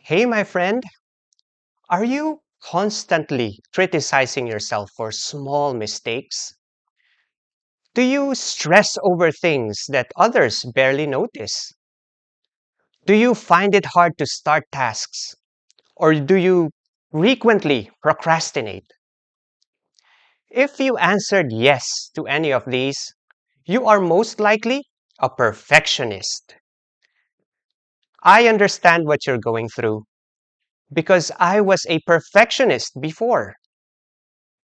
Hey, my friend, are you constantly criticizing yourself for small mistakes? Do you stress over things that others barely notice? Do you find it hard to start tasks? Or do you frequently procrastinate? If you answered yes to any of these, you are most likely a perfectionist. I understand what you're going through because I was a perfectionist before.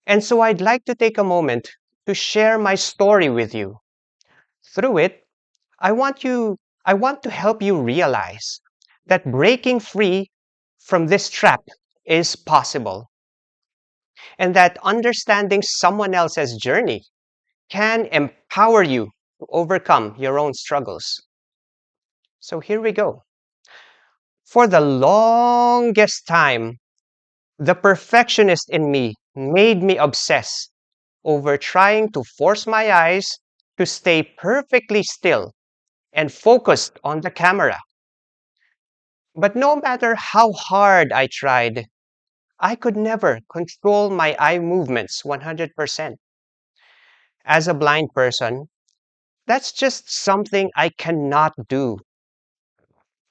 And so I'd like to take a moment to share my story with you. Through it, I want you I want to help you realize that breaking free from this trap is possible and that understanding someone else's journey can empower you to overcome your own struggles. So here we go. For the longest time, the perfectionist in me made me obsess over trying to force my eyes to stay perfectly still and focused on the camera. But no matter how hard I tried, I could never control my eye movements 100%. As a blind person, that's just something I cannot do.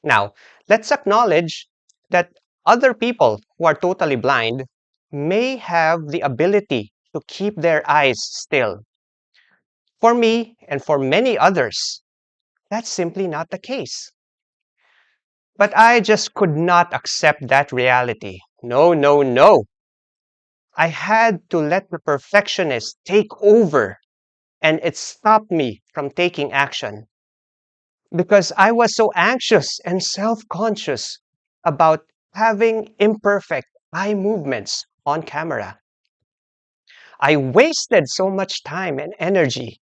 Now, let's acknowledge that other people who are totally blind may have the ability to keep their eyes still. For me and for many others, that's simply not the case. But I just could not accept that reality. No, no, no. I had to let the perfectionist take over, and it stopped me from taking action because I was so anxious and self conscious about having imperfect eye movements on camera. I wasted so much time and energy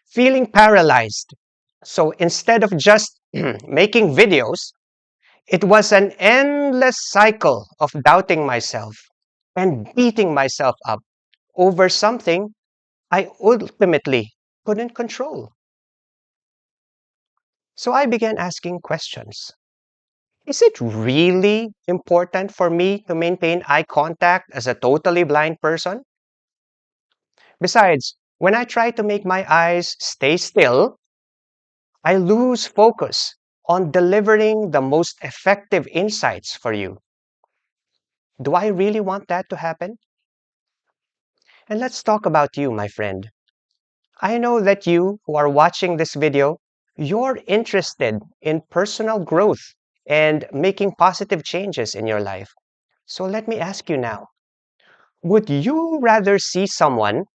feeling paralyzed. So instead of just making videos, it was an endless cycle of doubting myself and beating myself up over something I ultimately couldn't control. So I began asking questions. Is it really important for me to maintain eye contact as a totally blind person? Besides, when I try to make my eyes stay still, I lose focus on delivering the most effective insights for you. Do I really want that to happen? And let's talk about you, my friend. I know that you who are watching this video, you're interested in personal growth and making positive changes in your life. So let me ask you now, would you rather see someone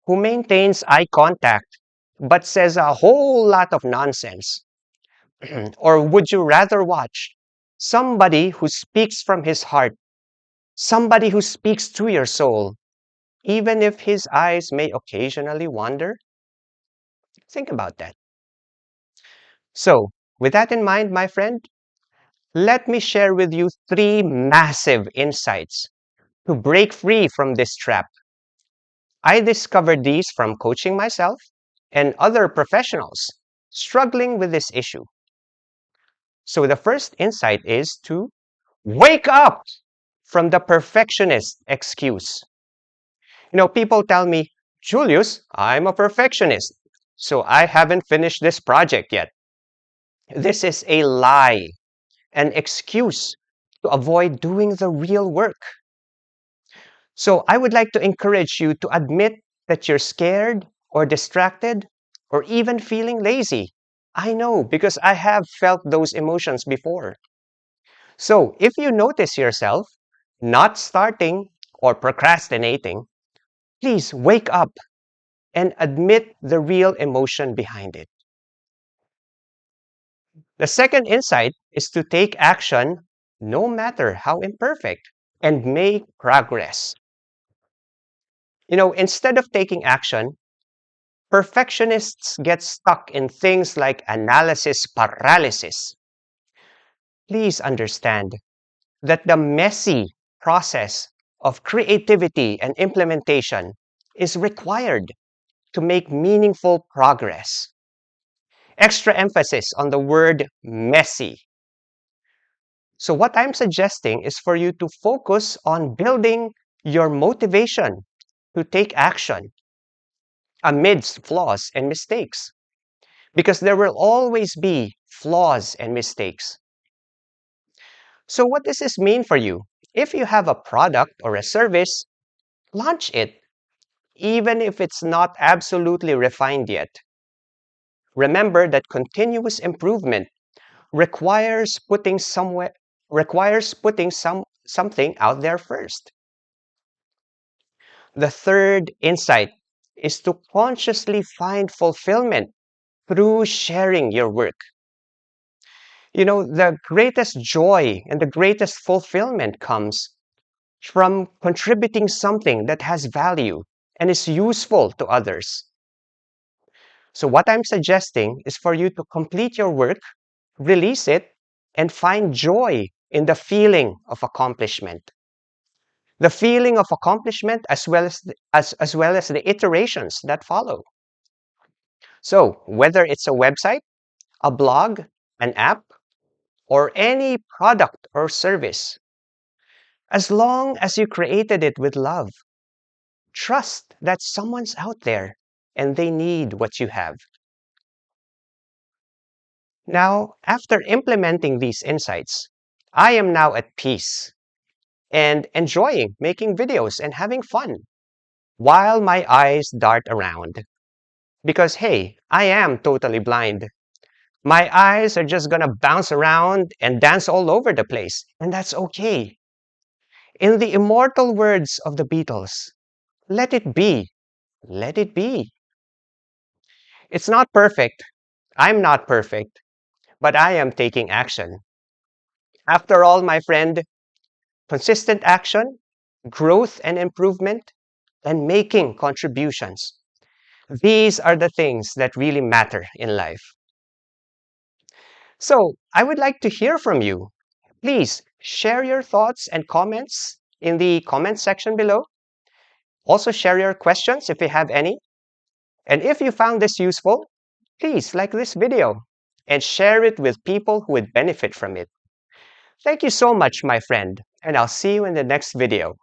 who maintains eye contact but says a whole lot of nonsense? Or would you rather watch somebody who speaks from his heart, somebody who speaks to your soul, even if his eyes may occasionally wander? Think about that. So, with that in mind, my friend, let me share with you three massive insights to break free from this trap. I discovered these from coaching myself and other professionals struggling with this issue. So, the first insight is to wake up from the perfectionist excuse. People tell me, Julius, I'm a perfectionist, so I haven't finished this project yet. This is a lie, an excuse to avoid doing the real work. So I would like to encourage you to admit that you're scared or distracted or even feeling lazy. I know because I have felt those emotions before. So if you notice yourself not starting or procrastinating, please wake up and admit the real emotion behind it. The second insight is to take action no matter how imperfect and make progress. Instead of taking action, perfectionists get stuck in things like analysis paralysis. Please understand that the messy process of creativity and implementation is required to make meaningful progress. Extra emphasis on the word messy. So, what I'm suggesting is for you to focus on building your motivation to take action amidst flaws and mistakes, because there will always be flaws and mistakes. So, what does this mean for you? If you have a product or a service, launch it, even if it's not absolutely refined yet. Remember that continuous improvement requires putting something out there first. The third insight is to consciously find fulfillment through sharing your work. The greatest joy and the greatest fulfillment comes from contributing something that has value and is useful to others. So, what I'm suggesting is for you to complete your work, release it, and find joy in the feeling of accomplishment. The feeling of accomplishment as well as the iterations that follow. So, whether it's a website, a blog, an app, or any product or service, as long as you created it with love, trust that someone's out there and they need what you have. Now, after implementing these insights, I am now at peace and enjoying making videos and having fun while my eyes dart around. Because, hey, I am totally blind. My eyes are just gonna bounce around and dance all over the place, and that's okay. In the immortal words of the Beatles, let it be, let it be. It's not perfect. I'm not perfect, but I am taking action. After all, my friend, consistent action, growth and improvement, and making contributions. These are the things that really matter in life. So, I would like to hear from you. Please share your thoughts and comments in the comment section below. Also, share your questions if you have any. And if you found this useful, please like this video and share it with people who would benefit from it. Thank you so much, my friend, and I'll see you in the next video.